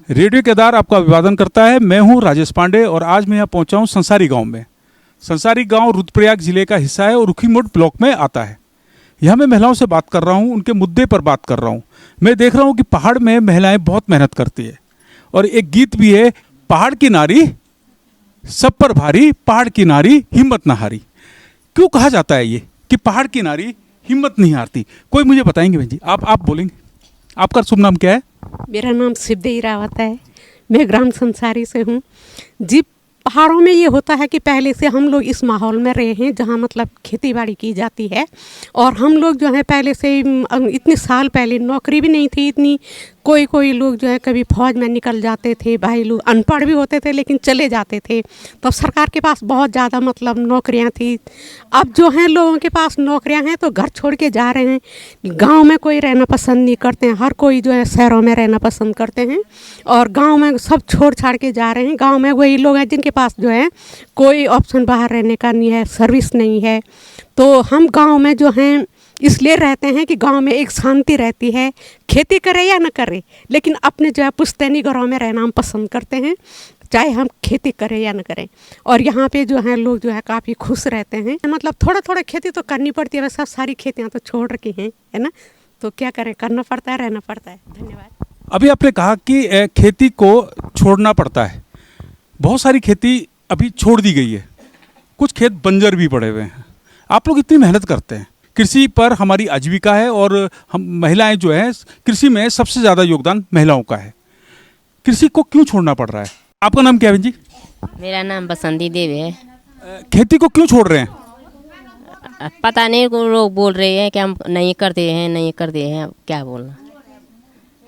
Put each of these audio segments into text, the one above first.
Radio Kedar आपका अभिवादन करता है। मैं हूं राजेश पांडे और आज मैं यहाँ पहुंचा हूं संसारी गांव में। संसारी गांव रुद्रप्रयाग जिले का हिस्सा है और रुखीमठ ब्लॉक में आता है। यहाँ मैं महिलाओं से बात कर रहा हूँ, उनके मुद्दे पर बात कर रहा हूँ। मैं देख रहा हूँ कि पहाड़ में महिलाएं बहुत मेहनत करती है और एक गीत भी है, पहाड़ की नारी सब पर भारी, पहाड़ की नारी हिम्मत ना हारी। क्यों कहा जाता है ये कि पहाड़ की नारी हिम्मत नहीं हारती? कोई मुझे बताएंगे बहन जी? आप बोलेंगे? आपका शुभ नाम क्या है? मेरा नाम शिवदेवी रावत है। मैं ग्राम संसारी से हूँ जी। पहाड़ों में ये होता है कि पहले से हम लोग इस माहौल में रहे हैं जहाँ मतलब खेती बाड़ी की जाती है और हम लोग जो है पहले से इतने साल पहले नौकरी भी नहीं थी इतनी। कोई लोग जो है कभी फौज में निकल जाते थे, भाई लोग अनपढ़ भी होते थे लेकिन चले जाते थे। तब सरकार के पास बहुत ज़्यादा मतलब नौकरियां थी। अब जो हैं लोगों के पास नौकरियां हैं तो घर छोड़ के जा रहे हैं। गांव में कोई रहना पसंद नहीं करते हैं, हर कोई जो है शहरों में रहना पसंद करते हैं और गांव में सब छोड़ छाड़ के जा रहे हैं। गांव में वही लोग हैं जिनके पास जो है कोई ऑप्शन बाहर रहने का नहीं है, सर्विस नहीं है। तो हम गांव में जो हैं इसलिए रहते हैं कि गांव में एक शांति रहती है, खेती करे या न करे लेकिन अपने जो है पुश्तैनी घरों में रहना हम पसंद करते हैं, चाहे हम खेती करें या न करें। और यहाँ पे जो है लोग जो है काफ़ी खुश रहते हैं। मतलब थोड़ा थोड़ा खेती तो करनी पड़ती है, वैसे सारी खेतियाँ तो छोड़ रखी हैं, है ना। तो क्या करें, करना पड़ता है, रहना पड़ता है। धन्यवाद। अभी आपने कहा कि खेती को छोड़ना पड़ता है। बहुत सारी खेती अभी छोड़ दी गई है, कुछ खेत बंजर भी पड़े हुए हैं। आप लोग इतनी मेहनत करते हैं, कृषि पर हमारी आजीविका है और हम महिलाएं जो है कृषि में सबसे ज़्यादा योगदान महिलाओं का है। कृषि को क्यों छोड़ना पड़ रहा है? आपका नाम क्या है बहन जी? मेरा नाम बसंती देवी है। खेती को क्यों छोड़ रहे हैं? पता नहीं, को लोग बोल रहे हैं कि हम नहीं करते हैं, अब क्या बोलना।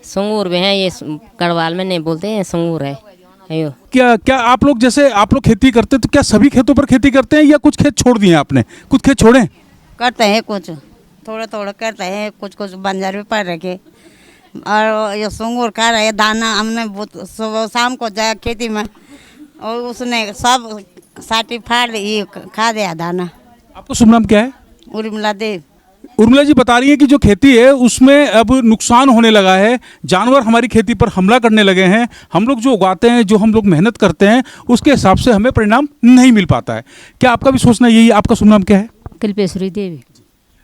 संगूर में है ये, गढ़वाल में नहीं बोलते हैं, संगूर है। अयो क्या आप लोग जैसे आप लोग खेती करते हैं तो क्या सभी खेतों पर खेती करते हैं या कुछ खेत छोड़ दिए आपने? कुछ खेत छोड़े? करते हैं, कुछ थोड़ा थोड़ा करते हैं, कुछ बंजर भी पड़ रखे। और ये सुंगूर का रहे दाना हमने सुबह शाम को जाया खेती में और उसने सब साटी फाड़ ये खा दिया दाना। आपका शुभ नाम क्या है? उर्मिला देव। उर्मिला जी बता रही है कि जो खेती है उसमें अब नुकसान होने लगा है, जानवर हमारी खेती पर हमला करने लगे हैं। हम लोग जो उगाते हैं, जो हम लोग मेहनत करते हैं, उसके हिसाब से हमें परिणाम नहीं मिल पाता है। क्या आपका भी सोचना यही है? आपका शुभ नाम क्या है? कल्पेश्वरी देवी।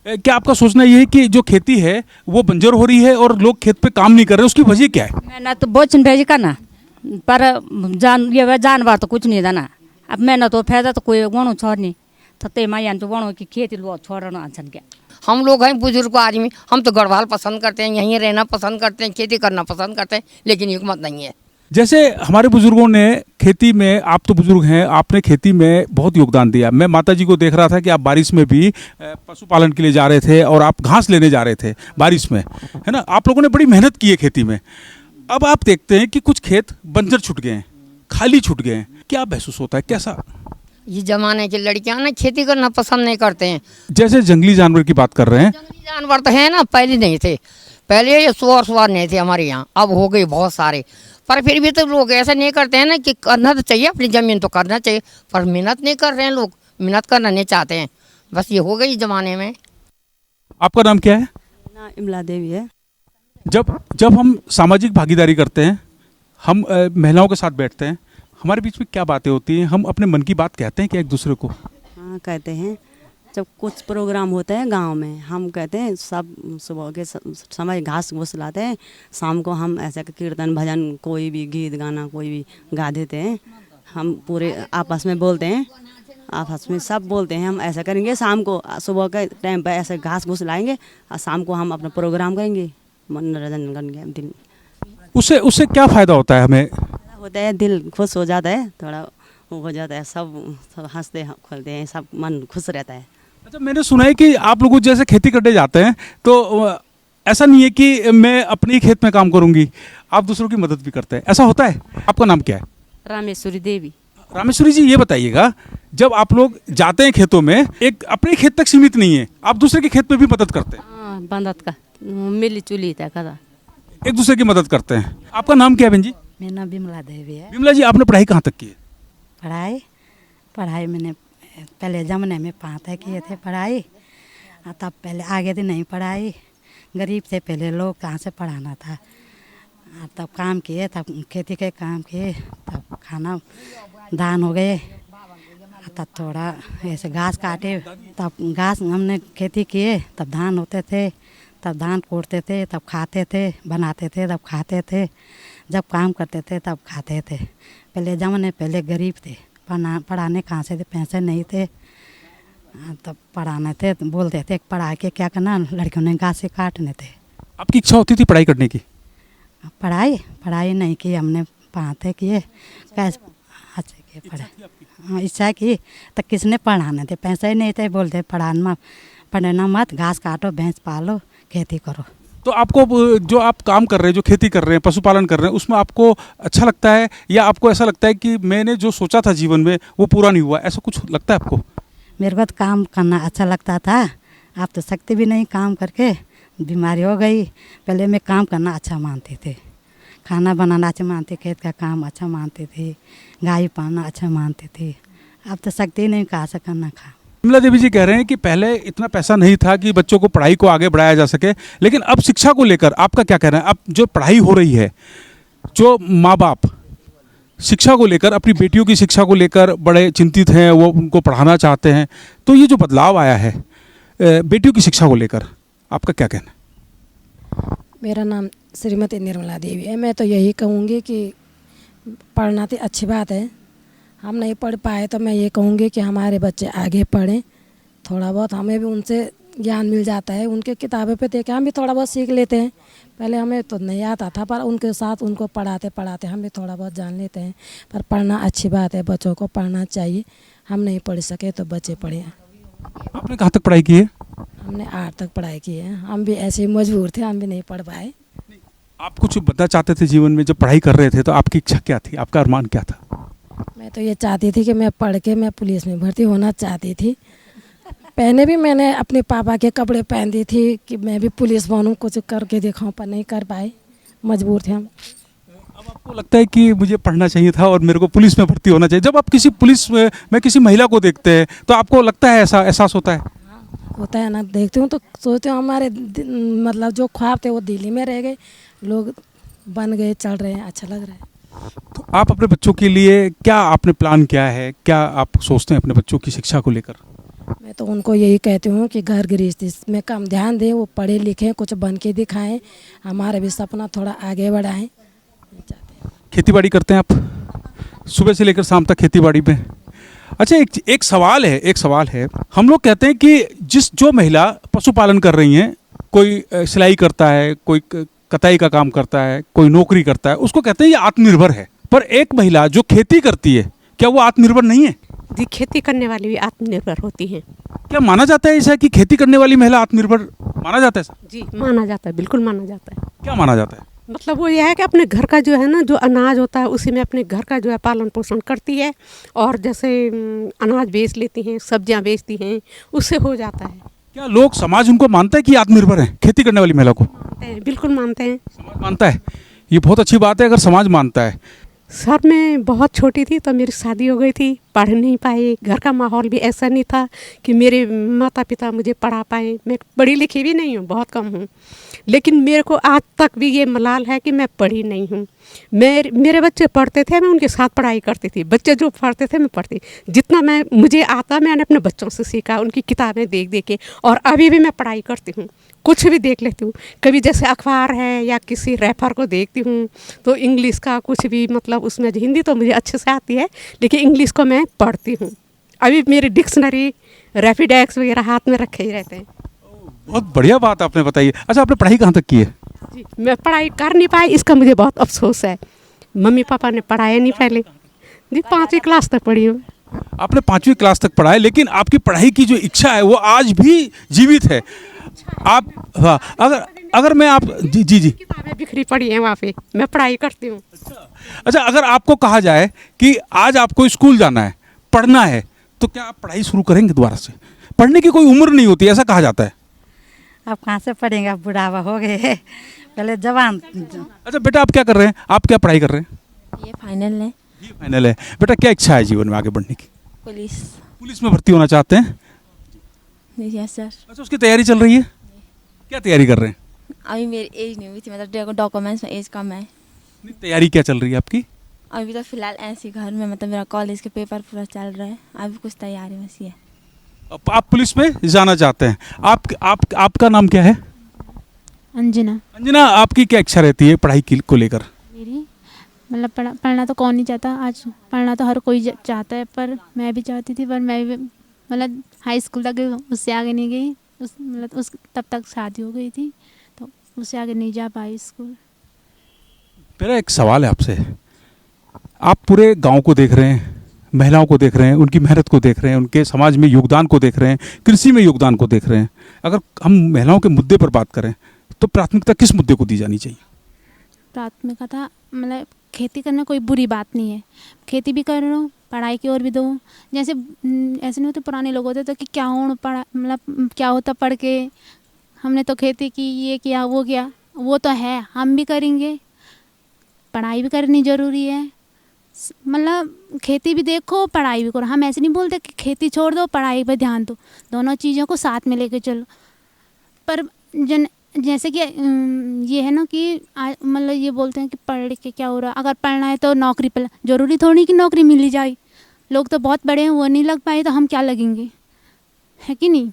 क्या आपका सोचना ये है कि जो खेती है वो बंजर हो रही है और लोग खेत पे काम नहीं कर रहे, उसकी वजह क्या है? मेहनत तो बहुत भेज करना पर जानवर तो कुछ नहीं देना। अब मेहनत तो फायदा तो कोई वणु छोड़नी थते माया तो वणु की खेती लो छोड़ना अनसन क्या। हम लोग हैं बुजुर्ग आदमी, हम तो गढ़वाल पसंद करते हैं, यहीं रहना पसंद करते हैं, खेती करना पसंद करते हैं, लेकिन हिम्मत नहीं है। जैसे हमारे बुजुर्गों ने खेती में, आप तो बुजुर्ग हैं, आपने खेती में बहुत योगदान दिया। मैं माता जी को देख रहा था कि आप बारिश में भी पशुपालन के लिए जा रहे थे और आप घास लेने जा रहे थे बारिश में, है ना। आप लोगों ने बड़ी मेहनत की है खेती में। अब आप देखते हैं कि कुछ खेत बंजर छूट गए हैं, खाली छूट गए हैं। क्या महसूस होता है, कैसा? ये जमाने की लड़कियां ना खेती करना पसंद नहीं करते हैं। जैसे जंगली जानवर की बात कर रहे हैं। जंगली जानवर तो है ना, पहले नहीं थे, पहले ये सुअर नहीं थे हमारे यहाँ, अब हो गए बहुत सारे। पर फिर भी तो लोग ऐसा नहीं करते हैं ना कि करना तो चाहिए, अपनी जमीन तो करना चाहिए, पर मेहनत नहीं कर रहे हैं लोग, मेहनत करना नहीं चाहते हैं। बस ये हो गई जमाने में। आपका नाम क्या है? ना इमला देवी है। जब हम सामाजिक भागीदारी करते हैं, हम महिलाओं के साथ बैठते हैं, हमारे बीच में क्या बातें होती हैं? हम अपने मन की बात कहते हैं क्या एक दूसरे को? हाँ कहते हैं। जब कुछ प्रोग्राम होते हैं गांव में, हम कहते हैं सब सुबह के समय घास घूस लाते हैं, शाम को हम ऐसे कीर्तन भजन कोई भी गीत गाना कोई भी गा देते हैं। हम पूरे आपस में बोलते हैं, आपस में सब बोलते हैं हम ऐसा करेंगे, शाम को सुबह के टाइम पर ऐसे घास घूस लाएंगे और शाम को हम अपना प्रोग्राम करेंगे, मनोरंजन करेंगे। दिल उससे क्या फ़ायदा होता है? हमें होता है, दिल खुश हो जाता है, थोड़ा वो हो जाता है, सब हंसते खोलते हैं, सब मन खुश रहता है। अच्छा, मैंने सुना है कि आप लोग जैसे खेती करने जाते हैं तो ऐसा नहीं है कि मैं अपने ही खेत में काम करूंगी, आप दूसरों की मदद भी करते हैं, ऐसा होता है? आपका नाम क्या है? रामेश्वरी देवी। रामेश्वरी जी, ये बताइएगा, जब आप लोग जाते हैं खेतों में, एक अपने खेत तक सीमित नहीं है, आप दूसरे के खेत पे भी मदद करते हैं? हाँ, बंदत का मिली चुली था कदा, एक दूसरे की मदद करते हैं। आपका नाम क्या है बहन जी? मेरा नाम बिमला देवी है। बिमला जी, आपने पढ़ाई कहाँ तक की है? पढ़ाई मैंने पहले जमाने में 5 तक किए थे पढ़ाई, तब पहले आगे तो नहीं पढ़ाई, गरीब थे पहले लोग, कहाँ से पढ़ाना था। तब काम किए, तब खेती के काम किए, तब खाना धान हो गए, तब थोड़ा ऐसे घास काटे, तब घास हमने खेती किए, तब धान होते थे, तब धान कोड़ते थे, तब खाते थे, बनाते थे, तब खाते थे, जब काम करते थे तब खाते थे। पहले ज़माने पहले गरीब थे, पढ़ाने कहाँ से थे, पैसे नहीं थे, तब पढ़ाने थे तो बोलते थे पढ़ा के क्या करना, लड़कियों ने घास से काटने थे। आपकी इच्छा होती थी पढ़ाई करने की? पढ़ाई नहीं की हमने, पढ़ाते किए कैसे अच्छे किए पढ़ाई। हाँ इच्छा की तो किसने पढ़ाने थे, पैसे ही नहीं थे, बोलते पढ़ना मत, घास काटो, भैंस पालो, खेती करो। तो आपको जो आप काम कर रहे हैं, जो खेती कर रहे हैं, पशुपालन कर रहे हैं, उसमें आपको अच्छा लगता है या आपको ऐसा लगता है कि मैंने जो सोचा था जीवन में वो पूरा नहीं हुआ, ऐसा कुछ लगता है आपको? मेरे को तो काम करना अच्छा लगता था, आप तो सकते भी नहीं काम करके, बीमारी हो गई। पहले मैं काम करना अच्छा मानती थी, खाना बनाना अच्छा मानती, खेत का काम अच्छा मानती थी, गाय पालना अच्छा मानती थी। अब तो सकती ही नहीं कहाँ से करना खा। विमला देवी जी कह रहे हैं कि पहले इतना पैसा नहीं था कि बच्चों को पढ़ाई को आगे बढ़ाया जा सके, लेकिन अब शिक्षा को लेकर आपका क्या कहना है? अब जो पढ़ाई हो रही है, जो माँ बाप शिक्षा को लेकर, अपनी बेटियों की शिक्षा को लेकर बड़े चिंतित हैं, वो उनको पढ़ाना चाहते हैं, तो ये जो बदलाव आया है बेटियों की शिक्षा को लेकर, आपका क्या कहना है? मेरा नाम श्रीमती निर्मला देवी है। मैं तो यही कहूँगी कि पढ़ना तो अच्छी बात है, हम नहीं पढ़ पाए तो मैं ये कहूँगी कि हमारे बच्चे आगे पढ़ें, थोड़ा बहुत हमें भी उनसे ज्ञान मिल जाता है, उनके किताबें पे देख के हम भी थोड़ा बहुत सीख लेते हैं। पहले हमें तो नहीं आता था, पर उनके साथ उनको पढ़ाते पढ़ाते हम भी थोड़ा बहुत जान लेते हैं। पर पढ़ना अच्छी बात है, बच्चों को पढ़ना चाहिए। हम नहीं पढ़ सके तो बच्चे पढ़ें। आपने कहाँ तक पढ़ाई की है? हमने 8 तक पढ़ाई की है, हम भी ऐसे ही मजबूर थे, हम भी नहीं पढ़ पाए। आप कुछ बनना चाहते थे जीवन में, जब पढ़ाई कर रहे थे तो आपकी इच्छा क्या थी, आपका अरमान क्या था? मैं तो ये चाहती थी कि मैं पढ़ के मैं पुलिस में भर्ती होना चाहती थी। पहले भी मैंने अपने पापा के कपड़े पहनती थी कि मैं भी पुलिस बनूं, कुछ करके दिखाऊं, पर नहीं कर पाए, मजबूर थे हम। अब आपको लगता है कि मुझे पढ़ना चाहिए था और मेरे को पुलिस में भर्ती होना चाहिए। जब आप किसी पुलिस में किसी महिला को देखते हैं तो आपको लगता है, ऐसा एहसास होता है? होता है ना, देखती हूँ तो सोचती हूँ हमारे मतलब जो ख्वाब थे वो दिल्ली में रह गए, लोग बन गए, चल रहे हैं, अच्छा लग रहा है। तो आप अपने बच्चों के लिए क्या आपने प्लान किया है, क्या आप सोचते हैं अपने बच्चों की शिक्षा को लेकर? मैं तो उनको यही कहती हूँ कि घर गृहस्थी में कम ध्यान दें, वो पढ़े लिखें, कुछ बन के दिखाएं, हमारा भी सपना थोड़ा आगे बढ़ाएं। खेती बाड़ी करते हैं आप? सुबह से लेकर शाम तक खेती बाड़ी में? अच्छा, एक सवाल है, हम लोग कहते हैं कि जो महिला पशुपालन कर रही हैं, कोई सिलाई करता है, कोई कताई का काम करता है, कोई नौकरी करता है, उसको कहते हैं ये आत्मनिर्भर है। पर एक महिला जो खेती करती है, क्या वो आत्मनिर्भर नहीं है? जी, खेती करने वाली भी आत्मनिर्भर होती हैं। क्या माना जाता है ऐसा कि खेती करने वाली महिला आत्मनिर्भर माना जाता है? ऐसा जी माना जाता है, बिल्कुल माना जाता है। क्या माना जाता है? मतलब वो यह है कि अपने घर का जो है ना, जो अनाज होता है उसी में अपने घर का जो है पालन पोषण करती है, और जैसे अनाज बेच लेती हैं, सब्जियां बेचती हैं, उससे हो जाता है। क्या लोग, समाज उनको मानता है कि आत्मनिर्भर है खेती करने वाली महिला को? बिल्कुल मानते हैं। समाज मानता है, ये बहुत अच्छी बात है अगर समाज मानता है। सर, मैं बहुत छोटी थी तो मेरी शादी हो गई थी, पढ़ नहीं पाई, घर का माहौल भी ऐसा नहीं था कि मेरे माता पिता मुझे पढ़ा पाए। मैं पढ़ी लिखी भी नहीं हूँ, बहुत कम हूँ, लेकिन मेरे को आज तक भी ये मलाल है कि मैं पढ़ी नहीं हूँ। मेरे बच्चे पढ़ते थे, मैं उनके साथ पढ़ाई करती थी, बच्चे जो पढ़ते थे मैं पढ़ती। जितना मुझे आता मैंने अपने बच्चों से सीखा, उनकी किताबें देख देख के, और अभी भी मैं पढ़ाई करती हूँ, कुछ भी देख लेती हूँ। कभी जैसे अखबार है या किसी रैपर को देखती हूँ तो इंग्लिश का कुछ भी, मतलब उसमें हिंदी तो मुझे अच्छे से आती है, लेकिन इंग्लिश को मैं पढ़ती हूँ। अभी मेरी डिक्शनरी, रैपिडेक्स वगैरह हाथ में रखे ही रहते हैं। बहुत बढ़िया बात आपने बताई। अच्छा, आपने पढ़ाई कहाँ तक की है? जी, मैं पढ़ाई कर नहीं पाई, इसका मुझे बहुत अफसोस है। मम्मी पापा ने पढ़ाया नहीं पहले जी, 5वीं क्लास तक पढ़ी हूँ। आपने 5वीं क्लास तक पढ़ा है, लेकिन आपकी पढ़ाई की जो इच्छा है वो आज भी जीवित है। आप, हाँ, अगर मैं आप जी किताबें बिखरी पड़ी हैं वहाँ पे, मैं पढ़ाई करती हूँ। अच्छा, अगर आपको कहा जाए कि आज आपको स्कूल जाना है, पढ़ना है, तो क्या आप पढ़ाई शुरू करेंगे दोबारा से? पढ़ने की कोई उम्र नहीं होती, ऐसा कहा जाता है। अब कहाँ से पढ़ेंगे, अब बुढ़ावा हो गए, पहले जवान। अच्छा बेटा, आप क्या कर रहे हैं? आप क्या पढ़ाई कर रहे हैं? ये फाइनल है। ये फाइनल है। बेटा, क्या इच्छा है जीवन में आगे बढ़ने की? पुलिस में भर्ती होना चाहते हैं? Yes sir. अच्छा, उसकी तैयारी चल रही है? क्या तैयारी कर रहे हैं? अभी मेरी एज नहीं हुई थी, मतलब डॉक्यूमेंट्स में एज कम है। तैयारी क्या चल रही है आपकी? अभी तो फिलहाल ऐसे घर में, मतलब मेरा कॉलेज के पेपर पूरा चल रहा है, अभी कुछ तैयारी बस ये। अब आप पुलिस में जाना चाहते हैं। आपका नाम क्या है? अंजना। अंजना, आपकी क्या इच्छा रहती है पढ़ाई को लेकर? मेरी मतलब पढ़ना तो कौन नहीं चाहता, आज पढ़ना तो हर कोई चाहता है, पर मैं भी चाहती थी, पर मैं भी मतलब हाई स्कूल तक, उससे आगे नहीं गई। तब तक शादी हो गई थी, तो उससे आगे नहीं जा पाई स्कूल। मेरा एक सवाल है आपसे। आप पूरे गांव को देख रहे हैं, महिलाओं को देख रहे हैं, उनकी मेहनत को देख रहे हैं, उनके समाज में योगदान को देख रहे हैं, कृषि में योगदान को देख रहे हैं। अगर हम महिलाओं के मुद्दे पर बात करें तो प्राथमिकता किस मुद्दे को दी जानी चाहिए? प्राथमिकता मतलब खेती करना कोई बुरी बात नहीं है, खेती भी करो, पढ़ाई की ओर भी दो। जैसे ऐसे नहीं होते पुराने लोग होते तो कि क्या हो पढ़ा, मतलब क्या होता पढ़ के, हमने तो खेती की, ये किया वो किया, वो तो है, हम भी करेंगे। पढ़ाई भी करनी ज़रूरी है, मतलब खेती भी देखो, पढ़ाई भी करो। हम ऐसे नहीं बोलते कि खेती छोड़ दो, पढ़ाई पर ध्यान दो, दोनों चीज़ों को साथ में लेके चलो। पर जैसे कि ये है ना कि मतलब ये बोलते हैं कि पढ़ लिख के क्या हो रहा, अगर पढ़ना है तो नौकरी पर, ज़रूरी थोड़ी कि नौकरी मिल ही जाए। लोग तो बहुत बड़े हैं, वो नहीं लग पाए तो हम क्या लगेंगे, है कि नहीं?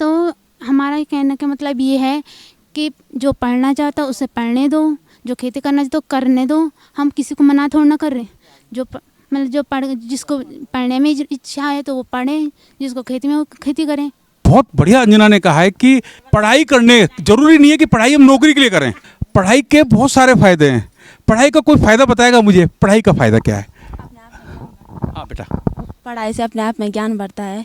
तो हमारा कहने का मतलब ये है कि जो पढ़ना चाहता उसे पढ़ने दो, जो खेती करना चाहता तो करने दो। हम किसी को मना थोड़ा ना कर रहे। जो मतलब जो जिसको पढ़ने में इच्छा है तो वो पढ़े, जिसको खेती में वो खेती करें। बहुत बढ़िया अंजना ने कहा है कि पढ़ाई करने जरूरी नहीं है कि पढ़ाई हम नौकरी के लिए करें। पढ़ाई के बहुत सारे फायदे हैं। पढ़ाई का कोई फायदा बताएगा मुझे? पढ़ाई का फायदा क्या है? हाँ बेटा। पढ़ाई से अपने आप में ज्ञान बढ़ता है।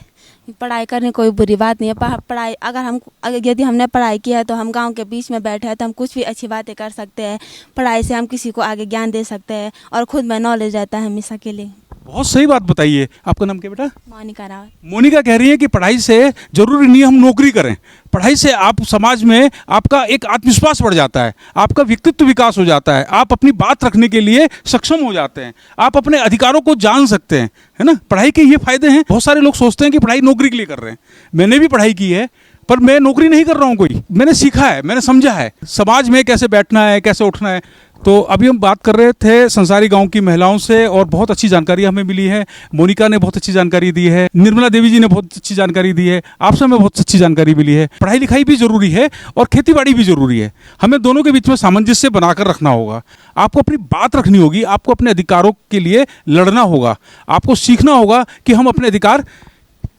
पढ़ाई करने कोई बुरी बात नहीं है। पढ़ाई यदि हमने पढ़ाई की है तो हम गांव के बीच में बैठे हैं तो हम कुछ भी अच्छी बातें कर सकते हैं। पढ़ाई से हम किसी को आगे ज्ञान दे सकते हैं और खुद में नॉलेज रहता है हमेशा के लिए। बहुत सही बात बताइए। आपका नाम क्या बेटा? मोनिका रावत। मोनिका कह रही है कि पढ़ाई से जरूरी नहीं हम नौकरी करें, पढ़ाई से आप समाज में आपका एक आत्मविश्वास बढ़ जाता है, आपका व्यक्तित्व विकास हो जाता है, आप अपनी बात रखने के लिए सक्षम हो जाते हैं, आप अपने अधिकारों को जान सकते हैं, है ना? पढ़ाई के ये फायदे हैं। बहुत सारे लोग सोचते हैं कि पढ़ाई नौकरी के लिए कर रहे हैं। मैंने भी पढ़ाई की है, पर मैं नौकरी नहीं कर रहा हूँ कोई। मैंने सीखा है, मैंने समझा है समाज में कैसे बैठना है, कैसे उठना है। तो अभी हम बात कर रहे थे संसारी गांव की महिलाओं से और बहुत अच्छी जानकारी हमें मिली है। मोनिका ने बहुत अच्छी जानकारी दी है, निर्मला देवी जी ने बहुत अच्छी जानकारी दी है, आपसे हमें बहुत अच्छी जानकारी मिली है। पढ़ाई लिखाई भी जरूरी है और खेतीबाड़ी भी जरूरी है। हमें दोनों के बीच में सामंजस्य बनाकर रखना होगा। आपको अपनी बात रखनी होगी, आपको अपने अधिकारों के लिए लड़ना होगा, आपको सीखना होगा कि हम अपने अधिकार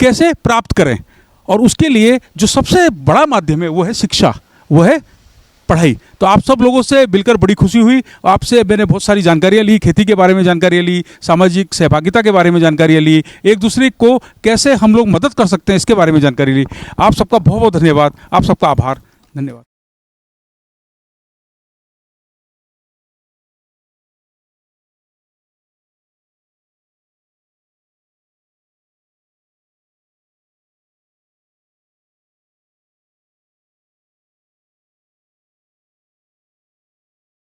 कैसे प्राप्त करें। और उसके लिए जो सबसे बड़ा माध्यम है वो है शिक्षा, वो है पढ़ाई। तो आप सब लोगों से मिलकर बड़ी खुशी हुई। आपसे मैंने बहुत सारी जानकारियाँ ली, खेती के बारे में जानकारियाँ ली, सामाजिक सहभागिता के बारे में जानकारियाँ ली, एक दूसरे को कैसे हम लोग मदद कर सकते हैं इसके बारे में जानकारी ली। आप सबका बहुत बहुत धन्यवाद, आप सबका आभार, धन्यवाद।